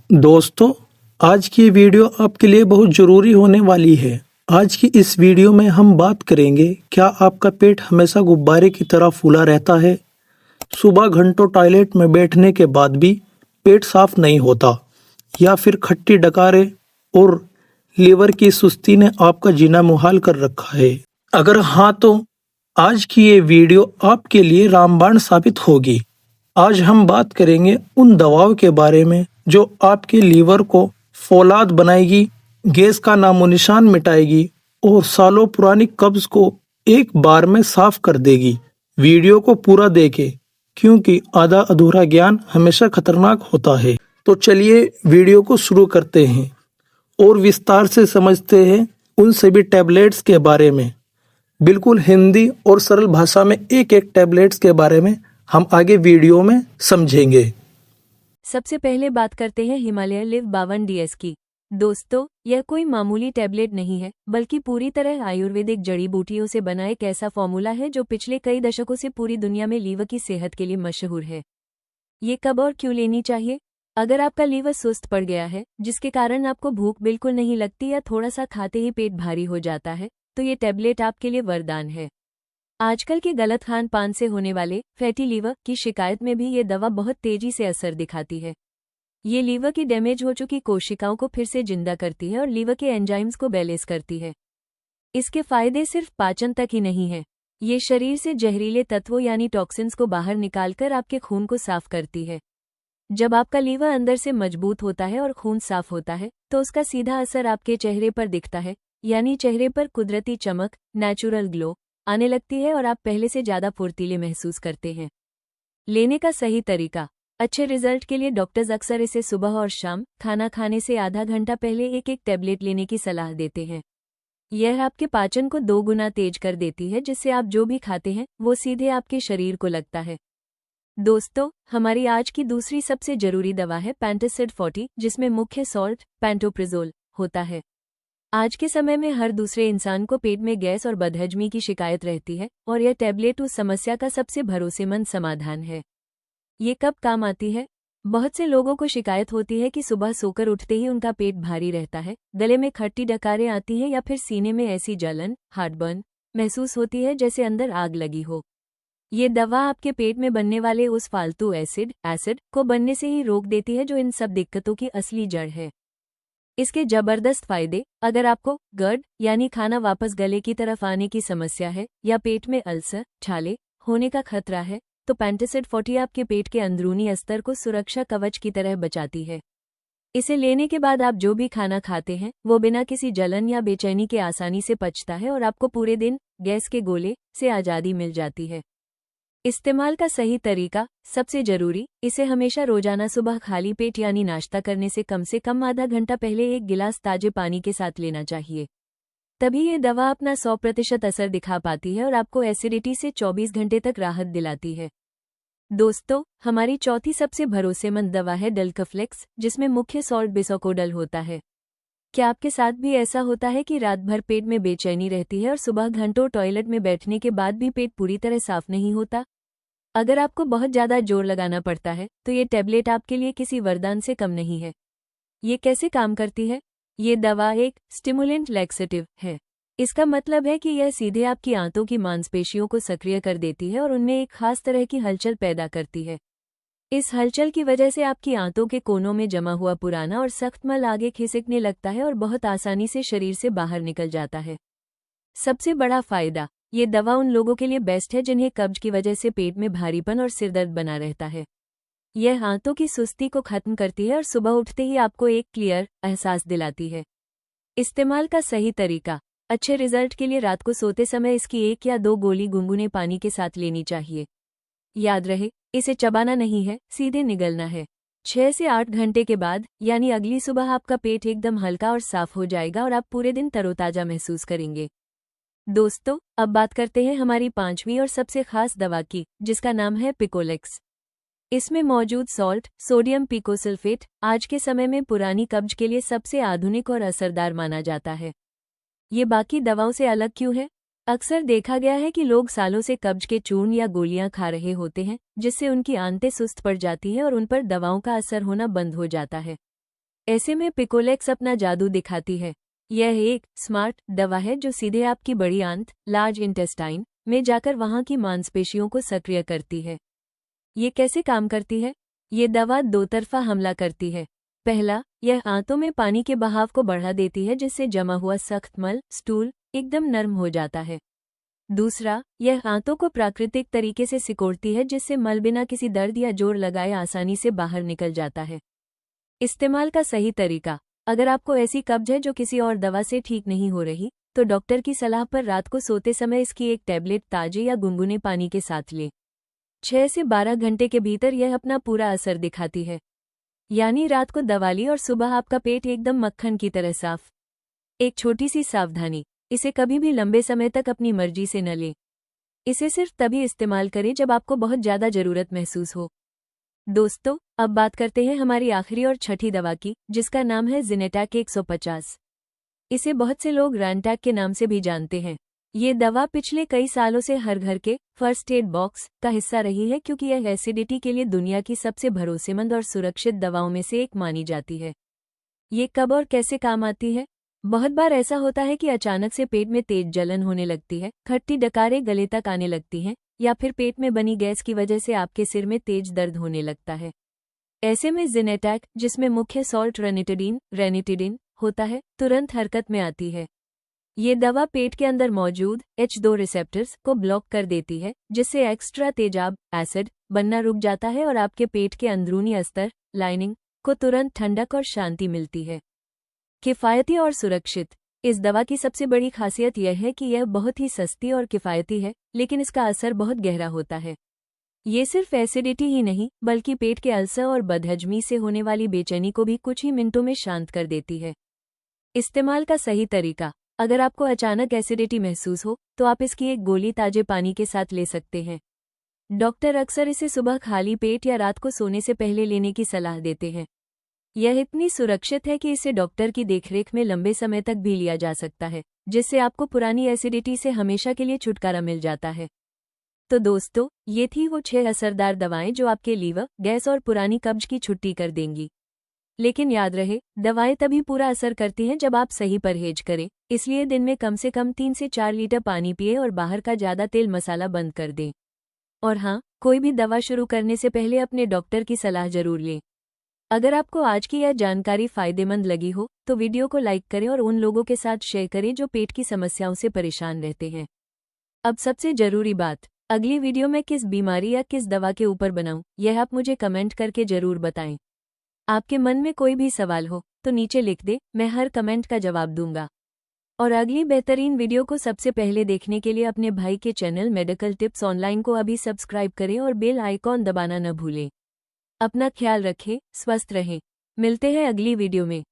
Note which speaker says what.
Speaker 1: दोस्तों, आज की वीडियो आपके लिए बहुत ज़रूरी होने वाली है। आज की इस वीडियो में हम बात करेंगे, क्या आपका पेट हमेशा गुब्बारे की तरह फूला रहता है? सुबह घंटों टॉयलेट में बैठने के बाद भी पेट साफ नहीं होता, या फिर खट्टी डकारें और लीवर की सुस्ती ने आपका जीना मुहाल कर रखा है? अगर हाँ, तो आज की ये वीडियो आपके लिए रामबाण साबित होगी। आज हम बात करेंगे उन दवाओं के बारे में जो आपके लीवर को फौलाद बनाएगी, गैस का नामोनिशान मिटाएगी और सालों पुरानी कब्ज को एक बार में साफ कर देगी। वीडियो को पूरा देखें, क्योंकि आधा अधूरा ज्ञान हमेशा खतरनाक होता है। तो चलिए वीडियो को शुरू करते हैं और विस्तार से समझते हैं उन सभी टैबलेट्स के बारे में। बिल्कुल हिंदी और सरल भाषा में एक एक टैबलेट्स के बारे में हम आगे वीडियो में समझेंगे।
Speaker 2: सबसे पहले बात करते हैं हिमालय लिव 52DS की। दोस्तों, यह कोई मामूली टैबलेट नहीं है, बल्कि पूरी तरह आयुर्वेदिक जड़ी बूटियों से बना एक ऐसा फॉर्मूला है जो पिछले कई दशकों से पूरी दुनिया में लीवर की सेहत के लिए मशहूर है। ये कब और क्यों लेनी चाहिए? अगर आपका लीवर सुस्त पड़ गया है, जिसके कारण आपको भूख बिल्कुल नहीं लगती या थोड़ा सा खाते ही पेट भारी हो जाता है, तो ये टैबलेट आपके लिए वरदान है। आजकल के गलत खान पान से होने वाले फैटी लीवर की शिकायत में भी ये दवा बहुत तेजी से असर दिखाती है। ये लीवर की डैमेज हो चुकी कोशिकाओं को फिर से जिंदा करती है और लीवर के एंजाइम्स को बैलेंस करती है। इसके फायदे सिर्फ पाचन तक ही नहीं है, ये शरीर से जहरीले तत्वों यानी टॉक्सिन्स को बाहर निकालकर आपके खून को साफ करती है। जब आपका लीवर अंदर से मजबूत होता है और खून साफ होता है, तो उसका सीधा असर आपके चेहरे पर दिखता है, यानी चेहरे पर कुदरती चमक, नेचुरल ग्लो आने लगती है और आप पहले से ज्यादा फुर्तीले महसूस करते हैं। लेने का सही तरीका। अच्छे रिजल्ट के लिए डॉक्टर्स अक्सर इसे सुबह और शाम खाना खाने से आधा घंटा पहले एक एक टैबलेट लेने की सलाह देते हैं। यह आपके पाचन को 2 गुना तेज कर देती है, जिससे आप जो भी खाते हैं वो सीधे आपके शरीर को लगता है। दोस्तों, हमारी आज की दूसरी सबसे जरूरी दवा है पैंटासिड 40, जिसमें मुख्य सॉल्ट पैंटोप्रिजोल होता है। आज के समय में हर दूसरे इंसान को पेट में गैस और बदहजमी की शिकायत रहती है, और यह टैबलेट उस समस्या का सबसे भरोसेमंद समाधान है। ये कब काम आती है? बहुत से लोगों को शिकायत होती है कि सुबह सोकर उठते ही उनका पेट भारी रहता है, गले में खट्टी डकारें आती हैं या फिर सीने में ऐसी जलन, हार्टबर्न महसूस होती है जैसे अंदर आग लगी हो। ये दवा आपके पेट में बनने वाले उस फालतू एसिड को बनने से ही रोक देती है, जो इन सब दिक्कतों की असली जड़ है। इसके जबरदस्त फायदे। अगर आपको गर्ड यानी खाना वापस गले की तरफ आने की समस्या है या पेट में अल्सर छाले होने का खतरा है, तो पैंटासिड 40 आपके पेट के अंदरूनी अस्तर को सुरक्षा कवच की तरह बचाती है। इसे लेने के बाद आप जो भी खाना खाते हैं वो बिना किसी जलन या बेचैनी के आसानी से पचता है और आपको पूरे दिन गैस के गोले से आज़ादी मिल जाती है। इस्तेमाल का सही तरीका। सबसे जरूरी, इसे हमेशा रोजाना सुबह खाली पेट यानी नाश्ता करने से कम आधा घंटा पहले एक गिलास ताजे पानी के साथ लेना चाहिए। तभी ये दवा अपना 100% असर दिखा पाती है और आपको एसिडिटी से 24 घंटे तक राहत दिलाती है। दोस्तों, हमारी चौथी सबसे भरोसेमंद दवा है डल्काफ्लेक्स, जिसमें मुख्य सॉल्ट बिसोकोडल होता है। क्या आपके साथ भी ऐसा होता है कि रात भर पेट में बेचैनी रहती है और सुबह घंटों टॉयलेट में बैठने के बाद भी पेट पूरी तरह साफ नहीं होता? अगर आपको बहुत ज़्यादा जोर लगाना पड़ता है, तो ये टैबलेट आपके लिए किसी वरदान से कम नहीं है। ये कैसे काम करती है? ये दवा एक स्टिमुलेंट लैक्सेटिव है। इसका मतलब है कि यह सीधे आपकी आंतों की मांसपेशियों को सक्रिय कर देती है और उनमें एक खास तरह की हलचल पैदा करती है। इस हलचल की वजह से आपकी आंतों के कोनों में जमा हुआ पुराना और सख्त मल आगे खिसकने लगता है और बहुत आसानी से शरीर से बाहर निकल जाता है। सबसे बड़ा फायदा, ये दवा उन लोगों के लिए बेस्ट है जिन्हें कब्ज की वजह से पेट में भारीपन और सिरदर्द बना रहता है। यह आंतों की सुस्ती को खत्म करती है और सुबह उठते ही आपको एक क्लियर एहसास दिलाती है। इस्तेमाल का सही तरीका। अच्छे रिजल्ट के लिए रात को सोते समय इसकी 1 या 2 गोली गुनगुने पानी के साथ लेनी चाहिए। याद रहे, इसे चबाना नहीं है, सीधे निगलना है। 6 से 8 घंटे के बाद यानी अगली सुबह आपका पेट एकदम हल्का और साफ हो जाएगा और आप पूरे दिन तरोताजा महसूस करेंगे। दोस्तों, अब बात करते हैं हमारी 5वीं और सबसे खास दवा की, जिसका नाम है पिकोलेक्स। इसमें मौजूद सॉल्ट सोडियम पिकोसल्फेट आज के समय में पुरानी कब्ज के लिए सबसे आधुनिक और असरदार माना जाता है। ये बाकी दवाओं से अलग क्यों है? अक्सर देखा गया है कि लोग सालों से कब्ज के चूर्ण या गोलियां खा रहे होते हैं, जिससे उनकी आंतें सुस्त पड़ जाती हैं और उन पर दवाओं का असर होना बंद हो जाता है। ऐसे में पिकोलेक्स अपना जादू दिखाती है। यह एक स्मार्ट दवा है जो सीधे आपकी बड़ी आंत लार्ज इंटेस्टाइन में जाकर वहां की मांसपेशियों को सक्रिय करती है। ये कैसे काम करती है? ये दवा दो तरफा हमला करती है। पहला, यह आंतों में पानी के बहाव को बढ़ा देती है जिससे जमा हुआ सख्त मल स्टूल एकदम नरम हो जाता है। दूसरा, यह आंतों को प्राकृतिक तरीके से सिकोड़ती है जिससे मल बिना किसी दर्द या जोर लगाए आसानी से बाहर निकल जाता है। इस्तेमाल का सही तरीका। अगर आपको ऐसी कब्ज है जो किसी और दवा से ठीक नहीं हो रही, तो डॉक्टर की सलाह पर रात को सोते समय इसकी एक टैबलेट ताजे या गुनगुने पानी के साथ लें। 6 से 12 घंटे के भीतर यह अपना पूरा असर दिखाती है, यानी रात को दवा ली और सुबह आपका पेट एकदम मक्खन की तरह साफ। एक छोटी सी सावधानी, इसे कभी भी लंबे समय तक अपनी मर्जी से न लें। इसे सिर्फ तभी इस्तेमाल करें जब आपको बहुत ज़्यादा ज़रूरत महसूस हो। दोस्तों, अब बात करते हैं हमारी आखिरी और छठी दवा की, जिसका नाम है ज़िनेटैक 150। इसे बहुत से लोग रैनटैक के नाम से भी जानते हैं। ये दवा पिछले कई सालों से हर घर के फर्स्ट एड बॉक्स का हिस्सा रही है क्योंकि यह एसिडिटी के लिए दुनिया की सबसे भरोसेमंद और सुरक्षित दवाओं में से एक मानी जाती है। ये कब और कैसे काम आती है? बहुत बार ऐसा होता है कि अचानक से पेट में तेज जलन होने लगती है, खट्टी डकारें गले तक आने लगती हैं, या फिर पेट में बनी गैस की वजह से आपके सिर में तेज दर्द होने लगता है। ऐसे में ज़िनेटैक, जिसमें मुख्य सॉल्ट रेनिटिडिन होता है, तुरंत हरकत में आती है। ये दवा पेट के अंदर मौजूद H2 रिसेप्टर्स को ब्लॉक कर देती है, जिससे एक्स्ट्रा तेजाब एसिड बनना रुक जाता है और आपके पेट के अंदरूनी अस्तर लाइनिंग को तुरंत ठंडक और शांति मिलती है। किफ़ायती और सुरक्षित। इस दवा की सबसे बड़ी खासियत यह है कि यह बहुत ही सस्ती और किफ़ायती है, लेकिन इसका असर बहुत गहरा होता है। ये सिर्फ एसिडिटी ही नहीं, बल्कि पेट के अल्सर और बदहजमी से होने वाली बेचैनी को भी कुछ ही मिनटों में शांत कर देती है। इस्तेमाल का सही तरीका। अगर आपको अचानक एसिडिटी महसूस हो, तो आप इसकी एक गोली ताजे पानी के साथ ले सकते हैं। डॉक्टर अक्सर इसे सुबह खाली पेट या रात को सोने से पहले लेने की सलाह देते हैं। यह इतनी सुरक्षित है कि इसे डॉक्टर की देखरेख में लंबे समय तक भी लिया जा सकता है, जिससे आपको पुरानी एसिडिटी से हमेशा के लिए छुटकारा मिल जाता है। तो दोस्तों, ये थी वो 6 असरदार दवाएं जो आपके लीवर, गैस और पुरानी कब्ज की छुट्टी कर देंगी। लेकिन याद रहे, दवाएं तभी पूरा असर करती हैं जब आप सही परहेज करें, इसलिए दिन में कम से कम 3 से 4 लीटर पानी पिए और बाहर का ज़्यादा तेल मसाला बंद कर दें। और हाँ, कोई भी दवा शुरू करने से पहले अपने डॉक्टर की सलाह जरूर लें। अगर आपको आज की यह जानकारी फ़ायदेमंद लगी हो, तो वीडियो को लाइक करें और उन लोगों के साथ शेयर करें जो पेट की समस्याओं से परेशान रहते हैं। अब सबसे ज़रूरी बात, अगली वीडियो में किस बीमारी या किस दवा के ऊपर बनाऊं, यह आप मुझे कमेंट करके ज़रूर बताएं। आपके मन में कोई भी सवाल हो तो नीचे लिख दे, मैं हर कमेंट का जवाब दूंगा। और अगली बेहतरीन वीडियो को सबसे पहले देखने के लिए अपने भाई के चैनल मेडिकल टिप्स ऑनलाइन को अभी सब्सक्राइब करें और बेल आइकॉन दबाना न भूलें। अपना ख्याल रखें, स्वस्थ रहें। मिलते हैं अगली वीडियो में।